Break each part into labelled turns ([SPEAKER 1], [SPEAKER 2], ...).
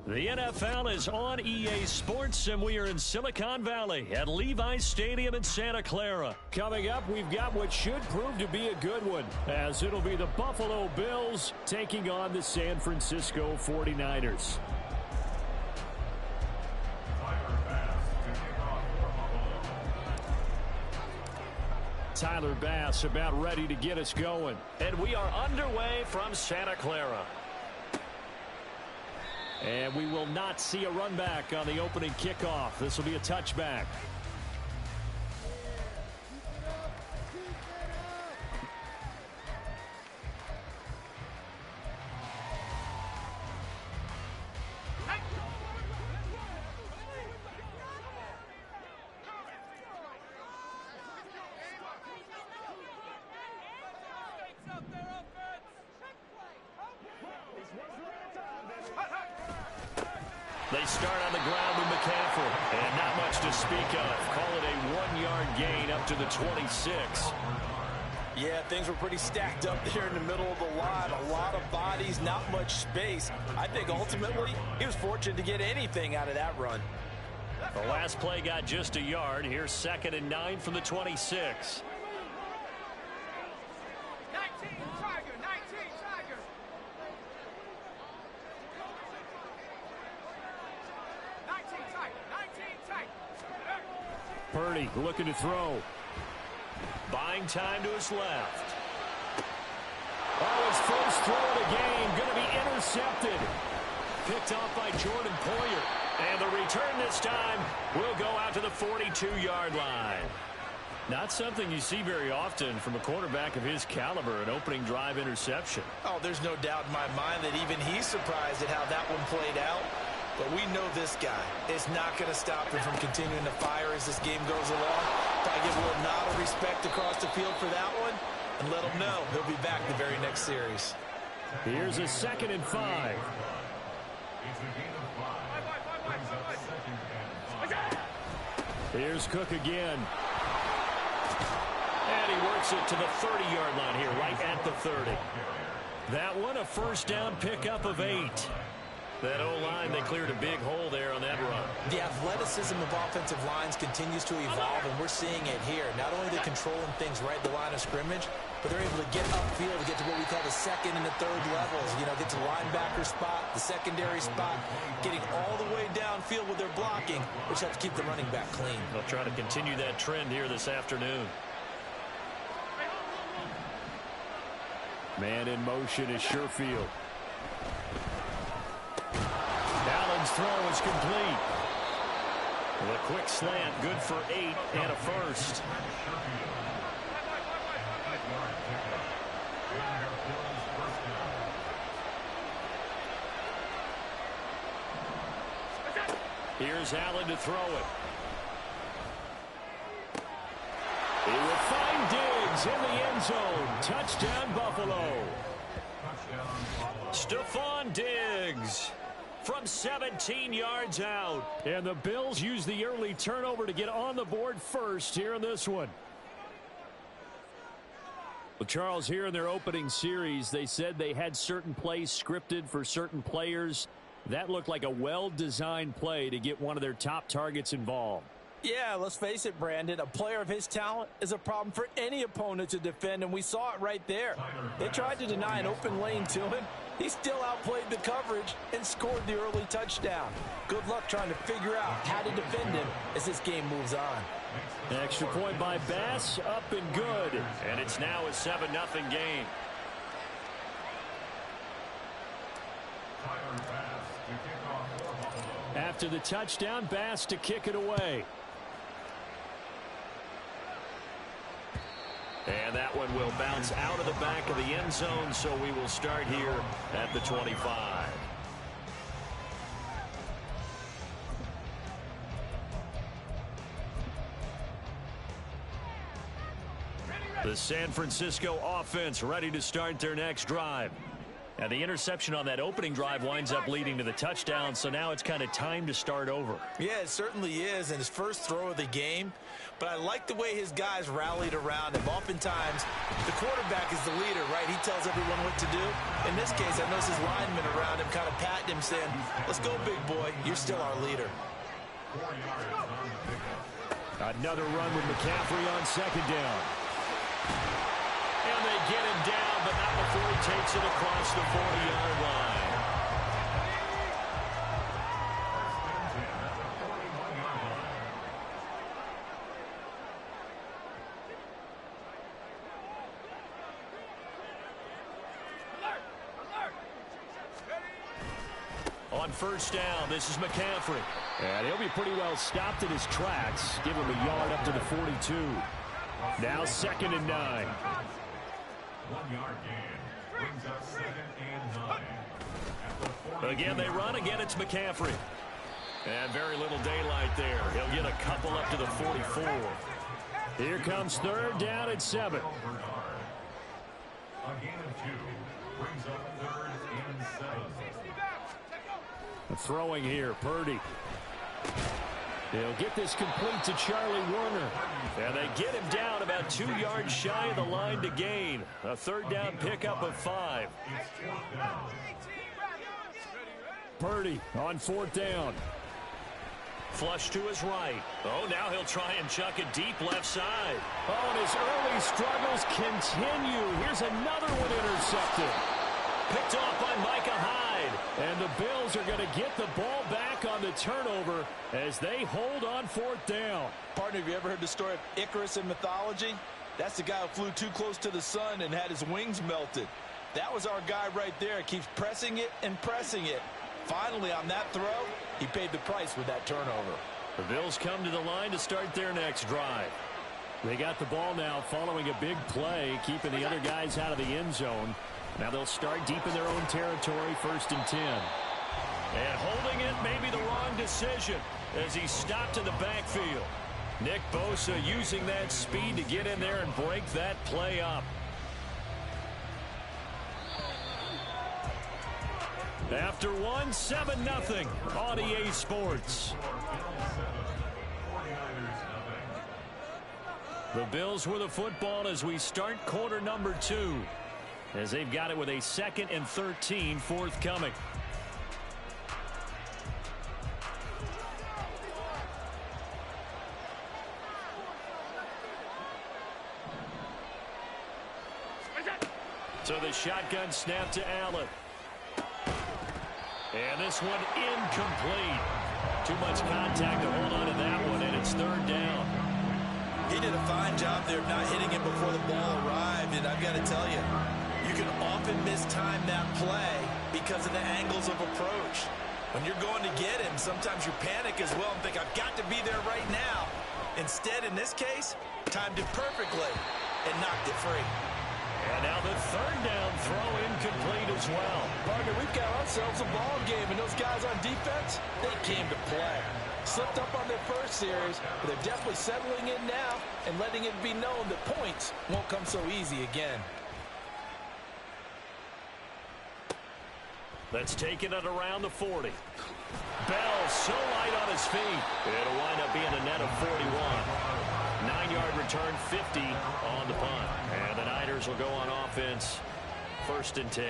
[SPEAKER 1] The NFL is on EA Sports, and we are in Silicon Valley at Levi's Stadium in Santa Clara. Coming up, we've got what should prove to be a good one, as it'll be the Buffalo Bills taking on the San Francisco 49ers. Tyler Bass about ready to get us going. And we are underway from Santa Clara. And we will not see a run back on the opening kickoff. This will be a touchback. They start on the ground with McCaffrey, and not much to speak of. Call it a 1-yard gain up to the 26.
[SPEAKER 2] Yeah, things were pretty stacked up there in the middle of the line. A lot of bodies, not much space. I think ultimately he was fortunate to get anything out of that run.
[SPEAKER 1] The last play got just a yard. Here's 2nd and 9 from the 26. Purdy looking to throw. Buying time to his left. Oh, his first throw of the game going to be intercepted. Picked off by Jordan Poyer. And the return this time will go out to the 42-yard line. Not something you see very often from a quarterback of his caliber, an opening drive interception.
[SPEAKER 2] Oh, there's no doubt in my mind that even he's surprised at how that one played out. But we know this guy is not going to stop him from continuing to fire as this game goes along. Probably give a little nod of respect across the field for that one and let him know he'll be back the very next series.
[SPEAKER 1] Here's a 2nd and 5. Here's Cook again. And he works it to the 30-yard line here, right at the 30. That one, a first down pickup of 8. That O-line, they cleared a big hole there on that run.
[SPEAKER 2] The athleticism of offensive lines continues to evolve, and we're seeing it here. Not only are they controlling things right at the line of scrimmage, but they're able to get upfield to get to what we call the 2nd and the 3rd levels. You know, get to the linebacker spot, the secondary spot, getting all the way downfield with their blocking, which helps keep the running back clean.
[SPEAKER 1] They'll try to continue that trend here this afternoon. Man in motion is Sherfield. Allen's throw is complete. The quick slant, good for 8 and a first. Here's Allen to throw it. He will find Diggs in the end zone. Touchdown, Buffalo. Stephon Diggs from 17 yards out. And the Bills use the early turnover to get on the board first here in this one. Well, Charles, here in their opening series, they said they had certain plays scripted for certain players. That looked like a well-designed play to get one of their top targets involved.
[SPEAKER 2] Yeah, let's face it, Brandon. A player of his talent is a problem for any opponent to defend, and we saw it right there. They tried to deny an open lane to him. He still outplayed the coverage and scored the early touchdown. Good luck trying to figure out how to defend him as this game moves on.
[SPEAKER 1] Extra point by Bass, up and good. And it's now a 7-0 game. After the touchdown, Bass to kick it away. And that one will bounce out of the back of the end zone, so we will start here at the 25. The San Francisco offense ready to start their next drive. And the interception on that opening drive winds up leading to the touchdown, so now it's kind of time to start over.
[SPEAKER 2] Yeah, it certainly is, and his first throw of the game. But I like the way his guys rallied around him. Oftentimes, the quarterback is the leader, right? He tells everyone what to do. In this case, I noticed his linemen around him kind of patting him, saying, let's go, big boy. You're still our leader.
[SPEAKER 1] Another run with McCaffrey on second down. And they get him down, but not before he takes it across the 40-yard line. On first down, this is McCaffrey. And he'll be pretty well stopped in his tracks. Give him a yard up to the 42. Now 2nd and 9.
[SPEAKER 3] 1 yard gain brings up 2nd and 9.
[SPEAKER 1] Again, they run. Again, it's McCaffrey. And very little daylight there. He'll get a couple up to the 44. Here comes 3rd down at 7.
[SPEAKER 3] A gain of 2 brings up 3rd and 7.
[SPEAKER 1] Throwing here, Purdy. He'll get this complete to Charlie Warner. And they get him down about 2 yards shy of the line to gain. A 3rd down pickup of 5. Purdy on 4th down. Flush to his right. Oh, now he'll try and chuck it deep left side. Oh, and his early struggles continue. Here's another one intercepted. Picked off by Micah Hyde. And the Bills are going to get the ball back on the turnover as they hold on 4th down.
[SPEAKER 2] Partner, have you ever heard the story of Icarus in mythology? That's the guy who flew too close to the sun and had his wings melted. That was our guy right there. Keeps pressing it and pressing it. Finally, on that throw, he paid the price with that turnover.
[SPEAKER 1] The Bills come to the line to start their next drive. They got the ball now following a big play, keeping the other guys out of the end zone. Now they'll start deep in their own territory, 1st and 10. And holding it may be the wrong decision as he's stopped in the backfield. Nick Bosa using that speed to get in there and break that play up. After 7-0 on EA Sports. The Bills with the football as we start quarter number 2. As they've got it with a 2nd and 13 forthcoming. So the shotgun snap to Allen. And this one incomplete. Too much contact to hold on to that one, and it's 3rd down.
[SPEAKER 2] He did a fine job there of not hitting it before the ball arrived, and I've got to tell you, you can often mistime that play because of the angles of approach. When you're going to get him, sometimes you panic as well and think, I've got to be there right now. Instead, in this case, timed it perfectly and knocked it free.
[SPEAKER 1] And now the 3rd down throw incomplete as well.
[SPEAKER 2] Partner, we've got ourselves a ball game, and those guys on defense, they came to play. Slipped up on their first series, but they're definitely settling in now and letting it be known that points won't come so easy again.
[SPEAKER 1] Let's take it at around the 40. Bell so light on his feet. It'll wind up being a net of 41. 9-yard return, 50 on the punt. And the Niners will go on offense, 1st and 10.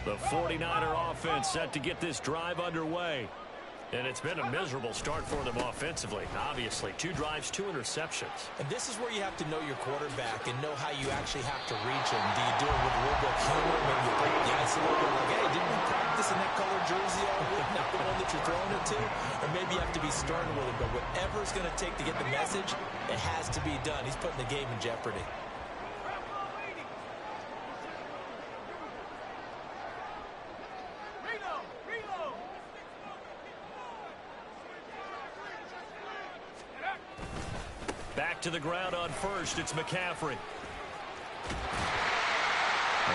[SPEAKER 1] The 49er offense set to get this drive underway. And it's been a miserable start for them offensively. Obviously, 2 drives, 2 interceptions.
[SPEAKER 2] And this is where you have to know your quarterback and know how you actually have to reach him. Do you do it with a little bit of humor? Maybe you break the ice a little bit like, hey, didn't we practice in that color jersey all week? Not the one that you're throwing it to? Or maybe you have to be stern with him. But whatever it's going to take to get the message, it has to be done. He's putting the game in jeopardy. Back to the ground on first. It's McCaffrey.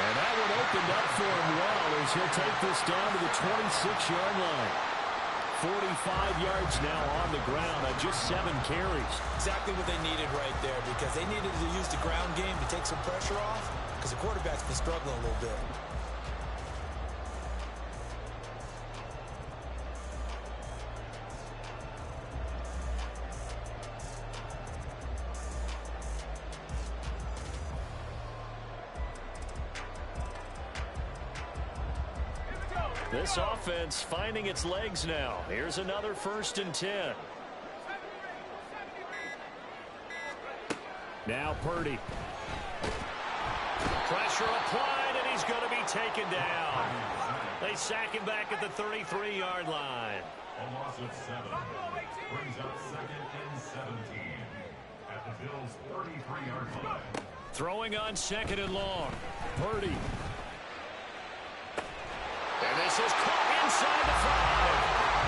[SPEAKER 1] And that one opened up for him well as he'll take this down to the 26-yard line. 45 yards now on the ground on just 7 carries.
[SPEAKER 2] Exactly what they needed right there, because they needed to use the ground game to take some pressure off, because the quarterback's been struggling a little bit.
[SPEAKER 1] This offense finding its legs now. Here's another 1st and 10. Now Purdy. Pressure applied, and he's going to be taken down. They sack him back at the 33-yard line.
[SPEAKER 3] A loss of 7. Brings up 2nd and 17 at the Bills' 33-yard line.
[SPEAKER 1] Throwing on 2nd and long. Purdy. And this is caught inside the 5.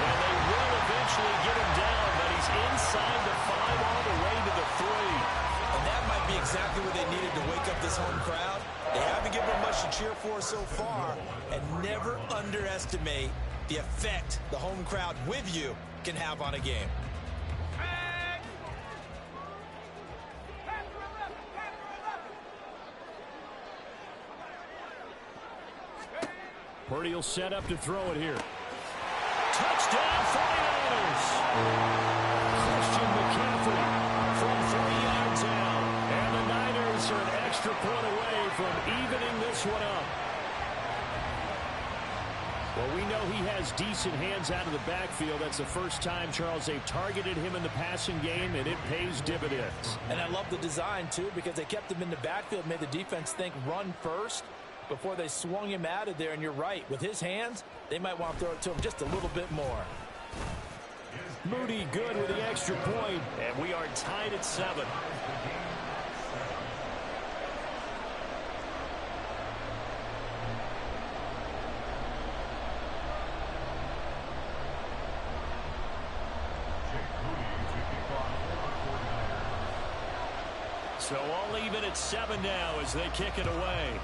[SPEAKER 1] And they will eventually get him down, but he's inside the 5 all the way to the 3.
[SPEAKER 2] And that might be exactly what they needed to wake up this home crowd. They haven't given them much to cheer for so far. And never underestimate the effect the home crowd with you can have on a game.
[SPEAKER 1] Purdy will set up to throw it here. Touchdown 49ers! Christian McCaffrey from 3 yards out. And the Niners are an extra point away from evening this one up. Well, we know he has decent hands out of the backfield. That's the first time, Charles, they've targeted him in the passing game, and it pays dividends.
[SPEAKER 2] And I love the design, too, because they kept him in the backfield, made the defense think run first before they swung him out of there. And you're right, with his hands, they might want to throw it to him just a little bit more.
[SPEAKER 1] Moody good with the extra point, and we are tied at 7. So all even at 7 now as they kick it away.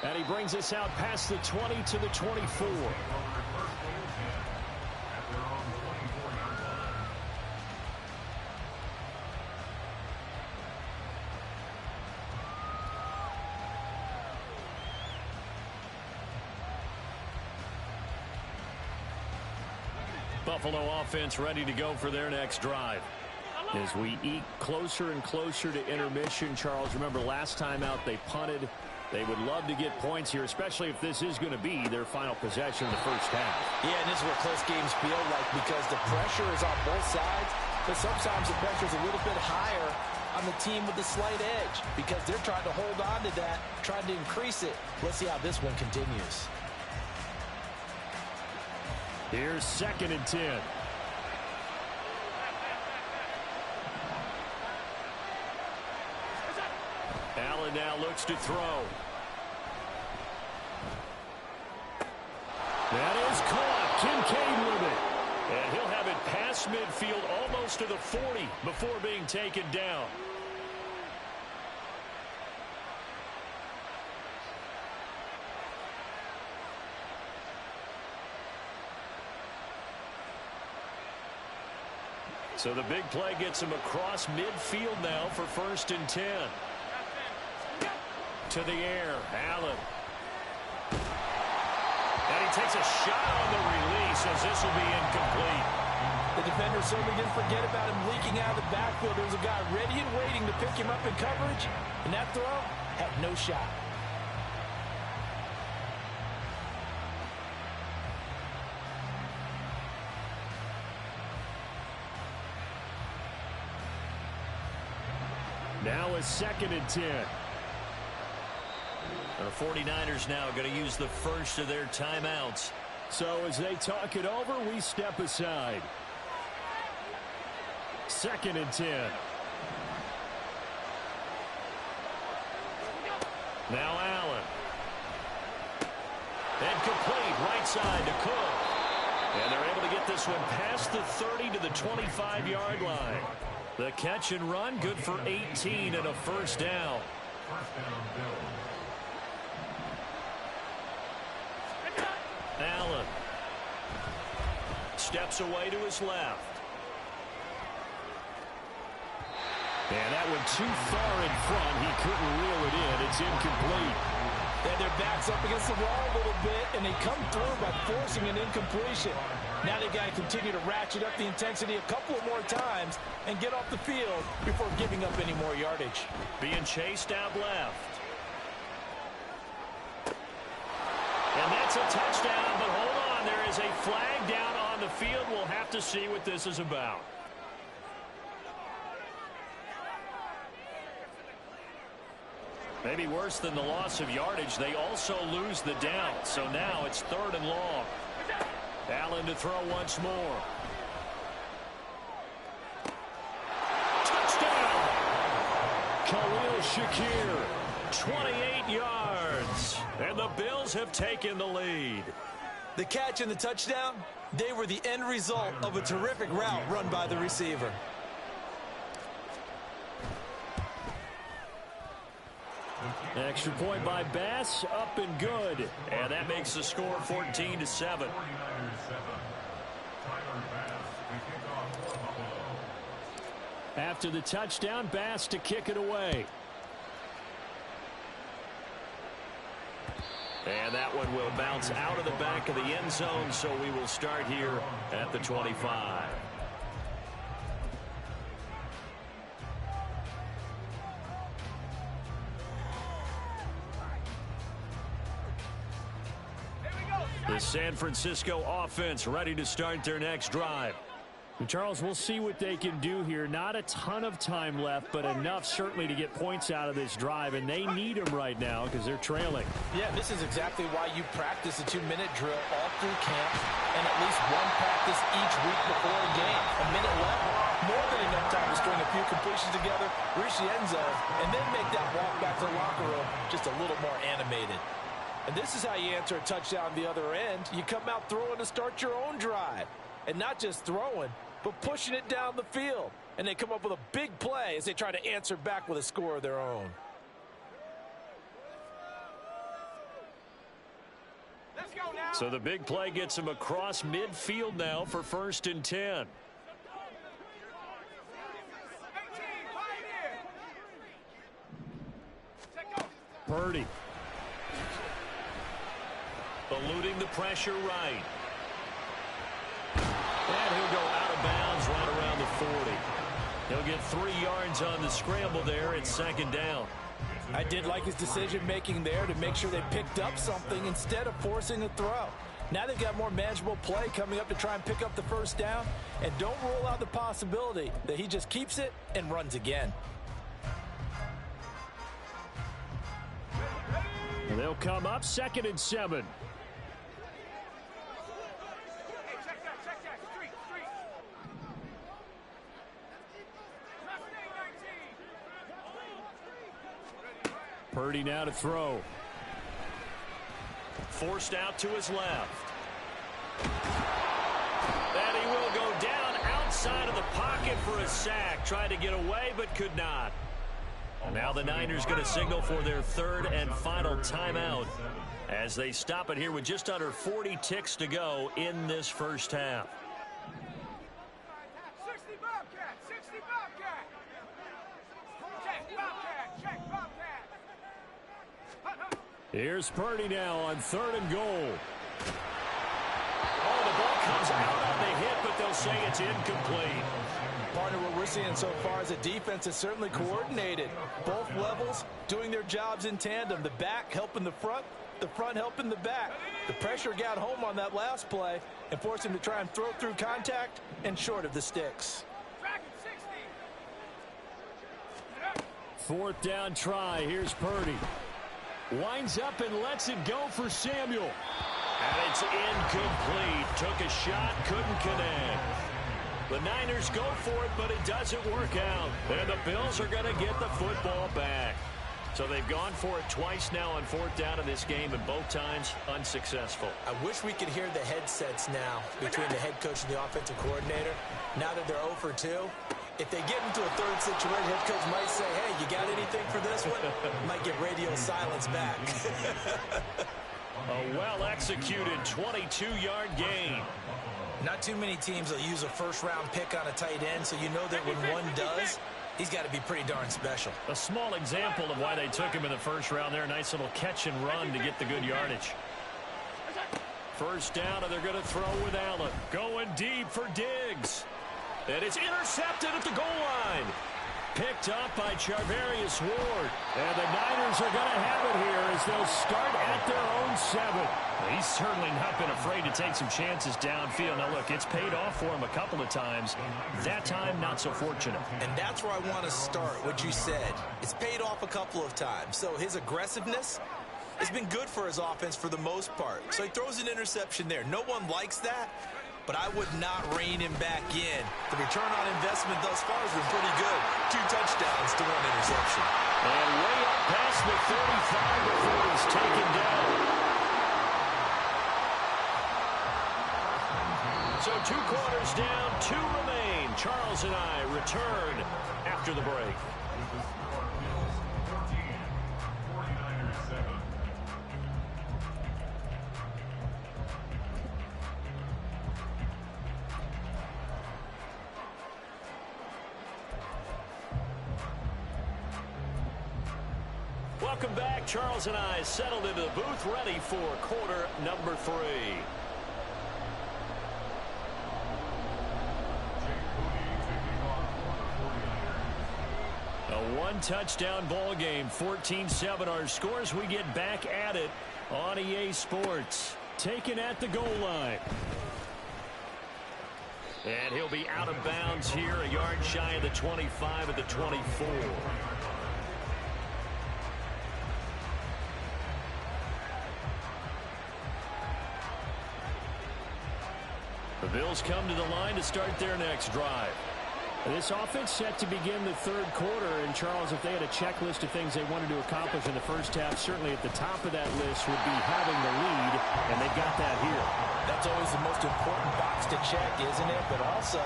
[SPEAKER 1] And he brings us out past the 20 to the 24. Buffalo offense ready to go for their next drive. As we eke closer and closer to intermission, Charles, remember last time out they punted. They would love to get points here, especially if this is going to be their final possession in the first half.
[SPEAKER 2] Yeah, and this is what close games feel like, because the pressure is on both sides, but sometimes the pressure is a little bit higher on the team with the slight edge because they're trying to hold on to that, trying to increase it. Let's see how this one continues.
[SPEAKER 1] Here's 2nd and 10. Allen now looks to throw. That is caught. Kincaid with it. And he'll have it past midfield almost to the 40 before being taken down. So the big play gets him across midfield now for 1st and 10. To the air, Allen. And he takes a shot on the release as this will be incomplete.
[SPEAKER 2] The defender certainly didn't forget about him leaking out of the backfield. There was a guy ready and waiting to pick him up in coverage, and that throw had no shot.
[SPEAKER 1] Now a 2nd and 10. The 49ers now going to use the first of their timeouts. So as they talk it over, we step aside. 2nd and 10. Now Allen. And complete right side to Cook. And they're able to get this one past the 30 to the 25-yard line. The catch and run, good for 18 and a first down.
[SPEAKER 3] First down, Bills.
[SPEAKER 1] Allen steps away to his left. And that one too far in front. He couldn't reel it in. It's incomplete.
[SPEAKER 2] And their backs up against the wall a little bit, and they come through by forcing an incompletion. Now they've got to continue to ratchet up the intensity a couple of more times and get off the field before giving up any more yardage.
[SPEAKER 1] Being chased out left. And that's a touchdown, but hold on. There is a flag down on the field. We'll have to see what this is about. Maybe worse than the loss of yardage, they also lose the down. So now it's 3rd and long. Allen to throw once more. Touchdown! Khalil Shakir, 28 yards. And the Bills have taken the lead.
[SPEAKER 2] The catch and the touchdown, they were the end result of a terrific route run by the receiver.
[SPEAKER 1] Extra point by Bass, up and good. And that makes the score 14-7.
[SPEAKER 3] 49ers 7. Tyler Bass to kick off for Buffalo.
[SPEAKER 1] After the touchdown, Bass to kick it away. And that one will bounce out of the back of the end zone, so we will start here at the 25. The San Francisco offense ready to start their next drive. And Charles, we'll see what they can do here. Not a ton of time left, but enough certainly to get points out of this drive, and they need them right now because they're trailing.
[SPEAKER 2] Yeah, this is exactly why you practice a 2-minute drill all through camp and at least one practice each week before a game. A minute left, more than enough time to string a few completions together, reach the end zone, and then make that walk back to the locker room just a little more animated. And this is how you answer a touchdown the other end. You come out throwing to start your own drive. And not just throwing, but pushing it down the field. And they come up with a big play as they try to answer back with a score of their own.
[SPEAKER 4] Let's go now.
[SPEAKER 1] So the big play gets them across midfield now for 1st and 10.
[SPEAKER 4] 18,
[SPEAKER 1] Purdy. Eluding the pressure right. And he'll go out of bounds right around the 40. He'll get 3 yards on the scramble there. It's 2nd down.
[SPEAKER 2] I did like his decision-making there to make sure they picked up something instead of forcing a throw. Now they've got more manageable play coming up to try and pick up the 1st down. And don't rule out the possibility that he just keeps it and runs again.
[SPEAKER 1] And they'll come up 2nd and 7.
[SPEAKER 4] check that. Street.
[SPEAKER 1] Purdy now to throw. Forced out to his left. And he will go down outside of the pocket for a sack. Tried to get away, but could not. Now the Niners going to signal for their 3rd and final timeout as they stop it here with just under 40 ticks to go in this first half.
[SPEAKER 4] 60 Bobcat. Check Bobcat.
[SPEAKER 1] Here's Purdy now on 3rd and goal. Oh, the ball comes out on the hit, but they'll say it's incomplete.
[SPEAKER 2] Partner, what we're seeing so far is a defense is certainly coordinated. Both levels doing their jobs in tandem. The back helping the front helping the back. The pressure got home on that last play and forced him to try and throw through contact and short of the sticks.
[SPEAKER 1] 4th down try. Here's Purdy. Winds up and lets it go for Samuel. And it's incomplete. Took a shot, couldn't connect. The Niners go for it, but it doesn't work out. And the Bills are going to get the football back. So they've gone for it twice now on fourth down in this game, and both times unsuccessful.
[SPEAKER 2] I wish we could hear the headsets now between the head coach and the offensive coordinator. Now that they're 0 for 2, if they get into a third situation, head coach might say, hey, you got anything for this one? Might get radio silence back.
[SPEAKER 1] A well-executed 22-yard gain.
[SPEAKER 2] Not too many teams will use a first-round pick on a tight end, so you know that when one does, he's got to be pretty darn special.
[SPEAKER 1] A small example of why they took him in the first round there. Nice little catch and run to get the good yardage. First down, and they're going to throw with Allen. Going deep for Diggs. And it's intercepted at the goal line. Picked up by Charvarius Ward. And the Niners are going to have it here as they'll start at their own 7. He's certainly not been afraid to take some chances downfield. Now, look, it's paid off for him a couple of times. That time, not so fortunate.
[SPEAKER 2] And that's where I want to start, what you said. It's paid off a couple of times. So his aggressiveness has been good for his offense for the most part. So he throws an interception there. No one likes that, but I would not rein him back in. The return on investment thus far has been pretty good. 2 touchdowns to 1 interception.
[SPEAKER 1] And way up past the 35 before he's taken down. So 2 quarters down, 2 remain. Charles and I return after the break. Welcome back. Charles and I settled into the booth, ready for quarter number 3. A 1-touchdown ball game, 14-7 our scores. We get back at it on EA Sports. Taken at the goal line. And he'll be out of bounds here, a yard shy of the 25 at the 24. The Bills come to the line to start their next drive. This offense set to begin the third quarter. And, Charles, if they had a checklist of things they wanted to accomplish in the first half, certainly at the top of that list would be having the lead, and they've got that here.
[SPEAKER 2] That's always the most important box to check, isn't it? But also,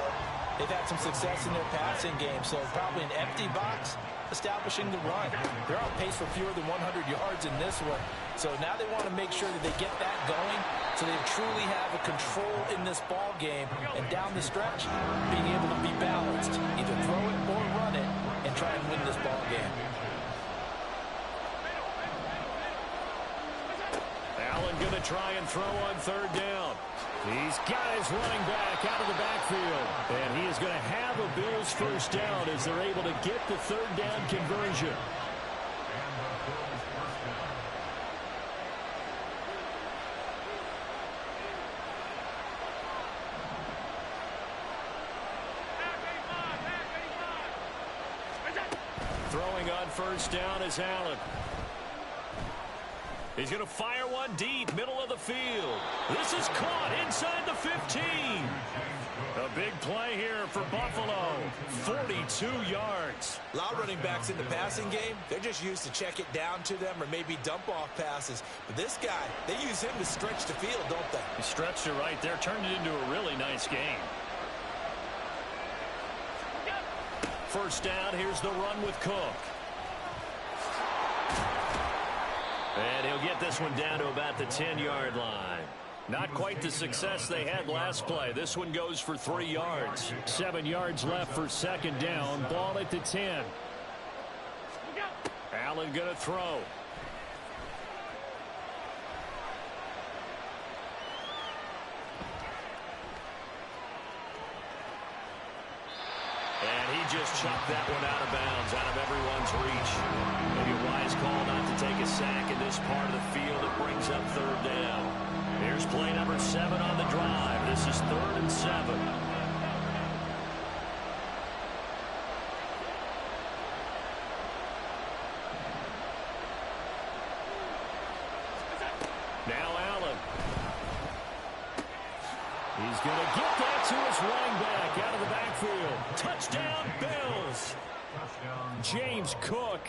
[SPEAKER 2] they've had some success in their passing game, so probably an empty box establishing the run. They're on pace for fewer than 100 yards in this one. So now they want to make sure that they get that going so they truly have a control in this ball game. And down the stretch, being able to be balanced, either throw it or run it, and try and win this ball game.
[SPEAKER 1] Allen going to try and throw on third down. He's got his running back out of the backfield. And he is going to have a Bills first down as they're able to get the third down conversion. Throwing on first down is Allen. He's going to fire one deep, middle of the field. This is caught inside the 15. A big play here for Buffalo. 42 yards.
[SPEAKER 2] A lot of running backs in the passing game, they're just used to check it down to them or maybe dump off passes. But this guy, they use him to stretch the field, don't they?
[SPEAKER 1] He stretched it right there, turned it into a really nice game. First down, here's the run with Cook. And he'll get this one down to about the 10-yard line. Not quite the success they had last play. This one goes for 3 yards. 7 yards left for second down. Ball at the 10. Allen going to throw. And he just chucked that one out of bounds, out of everyone's reach. Maybe a wise call not to take a sack in this part of the field. It brings up third down. Here's play number 7 on the drive. This is 3rd and 7. Now Allen. He's going to get that to his running back out of the backfield. Touchdown, Bills. James Cook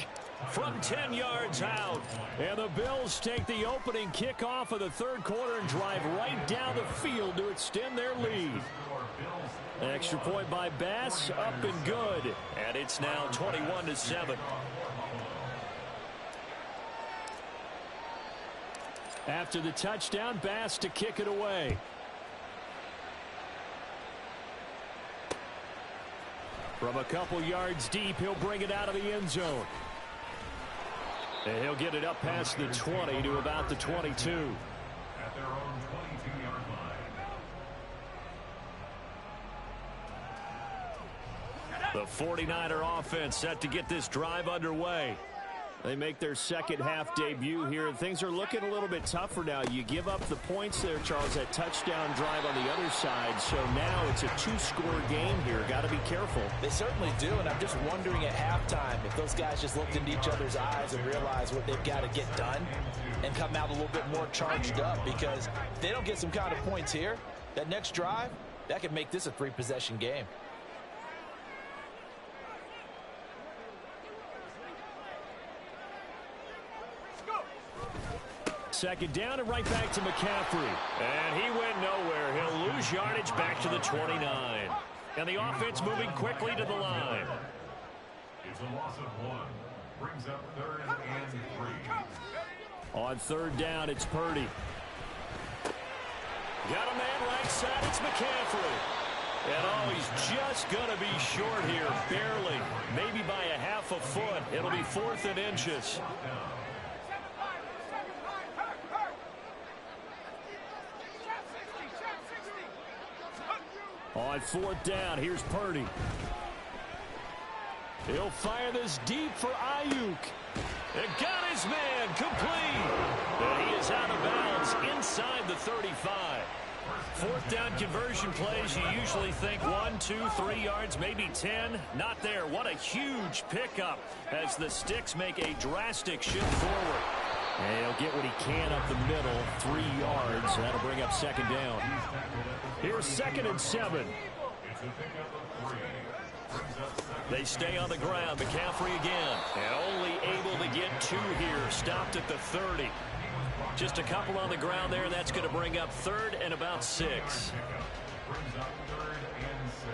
[SPEAKER 1] from 10 yards out. And the Bills take the opening kickoff of the third quarter and drive right down the field to extend their lead. Extra point by Bass, up and good. And it's now 21-7. After the touchdown, Bass to kick it away. From a couple yards deep, he'll bring it out of the end zone. And he'll get it up past the 20 to about the 22.
[SPEAKER 3] At their own 22-yard line.
[SPEAKER 1] The 49er offense set to get this drive underway. They make their second half debut here, and things are looking a little bit tougher now. You give up the points there, Charles, that touchdown drive on the other side. So now it's a two-score game here. Got to be careful.
[SPEAKER 2] They certainly do, and I'm just wondering at halftime if those guys just looked into each other's eyes and realized what they've got to get done and come out a little bit more charged up, because if they don't get some kind of points here, that next drive, that could make this a three-possession game.
[SPEAKER 1] Second down and right back to McCaffrey. And he went nowhere. He'll lose yardage back to the 29. And the offense moving quickly to the line.
[SPEAKER 3] It's a loss of 1. Brings up 3rd and 3.
[SPEAKER 1] On third down, it's Purdy. Got a man right side. It's McCaffrey. And oh, he's just going to be short here. Barely. Maybe by a half a foot. It'll be 4th and inches. On fourth down, here's Purdy. He'll fire this deep for Ayuk. And got his man complete. And he is out of bounds inside the 35. Fourth down conversion plays, you usually think 1, 2, 3 yards, maybe 10. Not there. What a huge pickup as the Sticks make a drastic shift forward. And he'll get what he can up the middle, 3 yards. That'll bring up second down. Here's 2nd and 7. They stay on the ground. McCaffrey again. And only able to get 2 here. Stopped at the 30. Just a couple on the ground there. That's going to bring up 3rd and about 6.
[SPEAKER 3] Brings up 3rd and 6.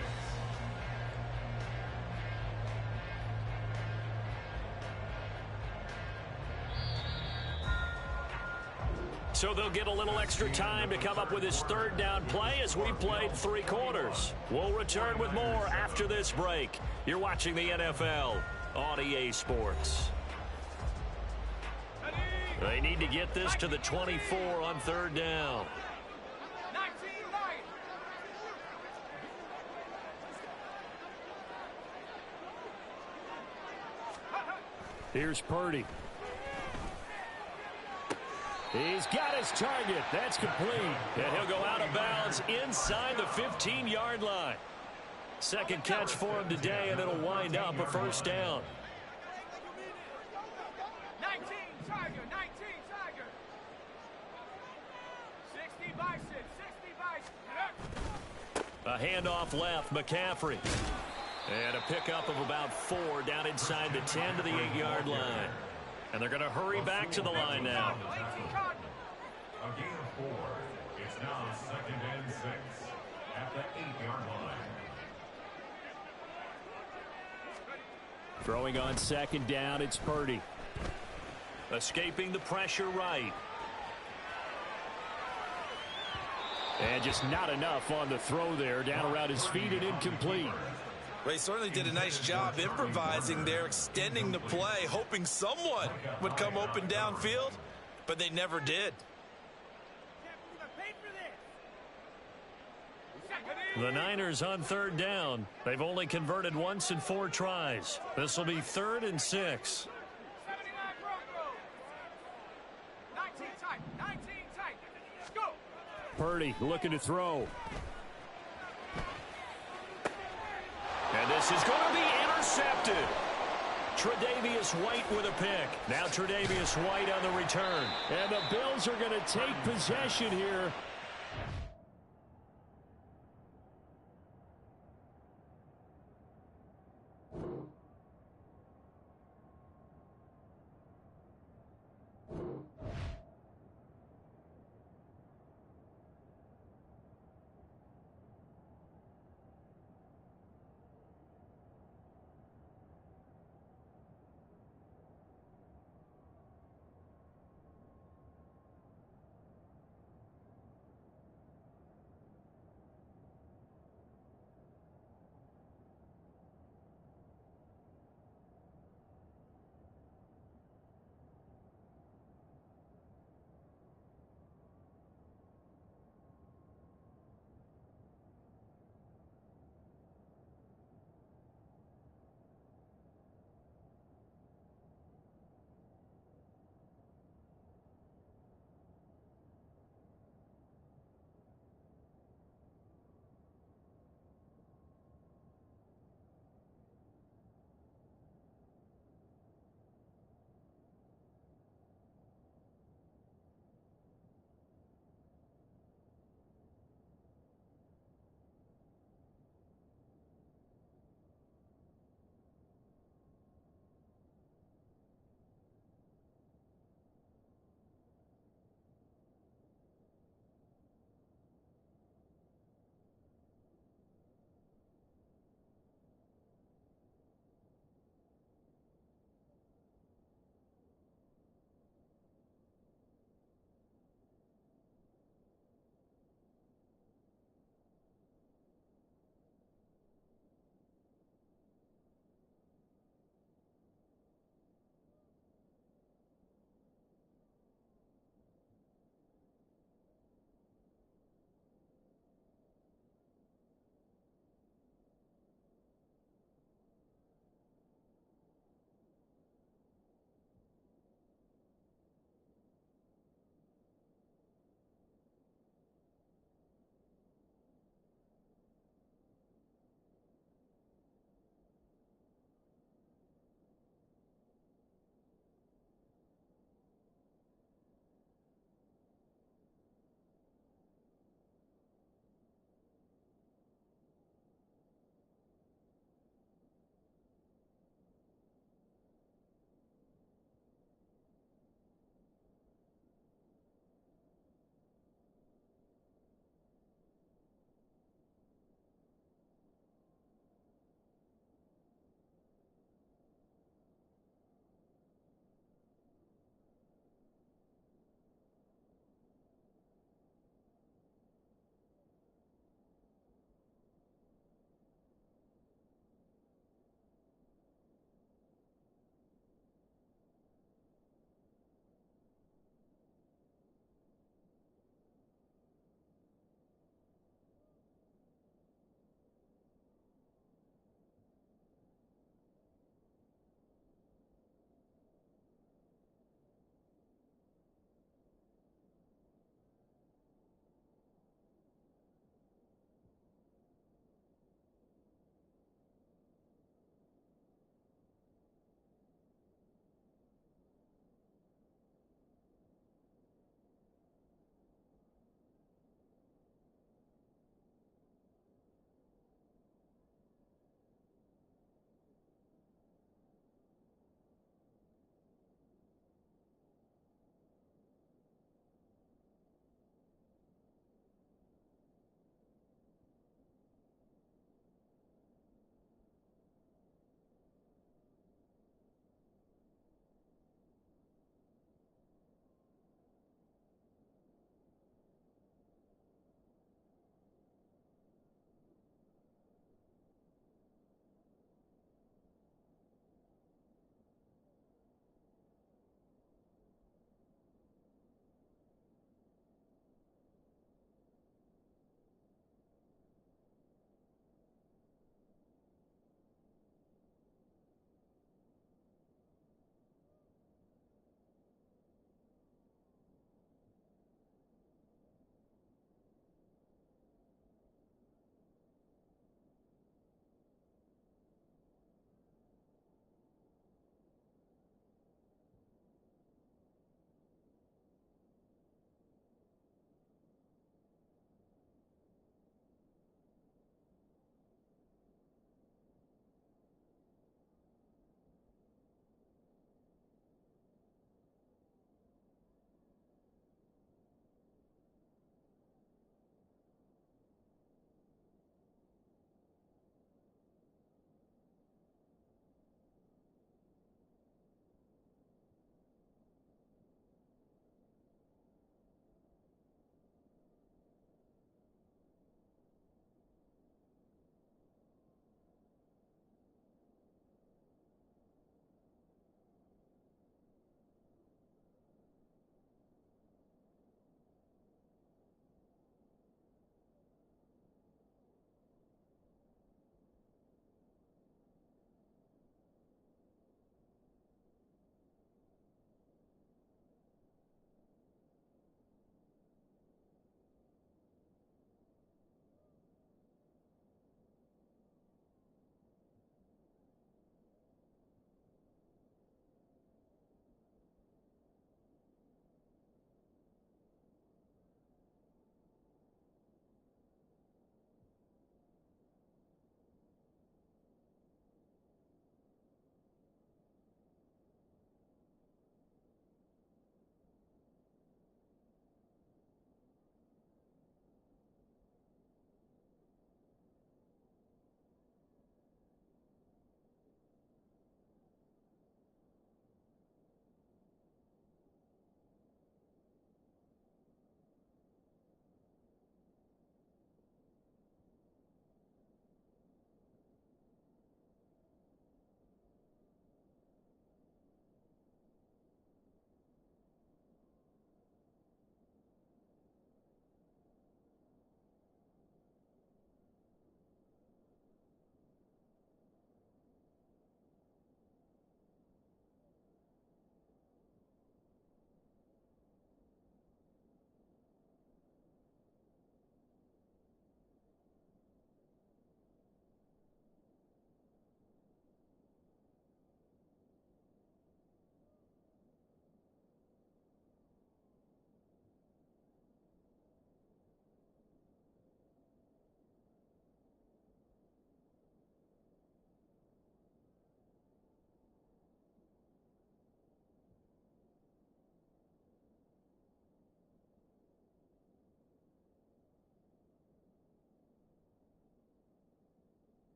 [SPEAKER 1] So they'll get a little extra time to come up with his third down play as we played 3 quarters. We'll return with more after this break. You're watching the NFL on EA Sports. They need to get this to the 24 on third down.
[SPEAKER 4] 19-9.
[SPEAKER 1] Here's Purdy. He's got his target. That's complete. And he'll go out of bounds inside the 15-yard line. Second catch for him today, and it'll wind up a first down.
[SPEAKER 4] 19 Tiger, 19 Tiger. 60 Bison, 60 Bison.
[SPEAKER 1] A handoff left, McCaffrey. And a pickup of about 4 down inside the 10 to the 8-yard line. And they're going to hurry back to the line now.
[SPEAKER 3] A gain of 4. It's now 2nd and 6 at the 8-yard line.
[SPEAKER 1] Throwing on second down, it's Purdy. Escaping the pressure right. And just not enough on the throw there. Down around his feet and incomplete.
[SPEAKER 2] They certainly did a nice job improvising there, extending the play, hoping someone would come open downfield, but they never did.
[SPEAKER 1] The Niners on third down. They've only converted once in 4 tries. This will be 3rd and 6.
[SPEAKER 4] 79 Broncos. 19 tight, 19 tight. Let's go.
[SPEAKER 1] Purdy looking to throw. And this is going to be intercepted. Tre'Davious White with a pick. Now Tre'Davious White on the return. And the Bills are going to take possession here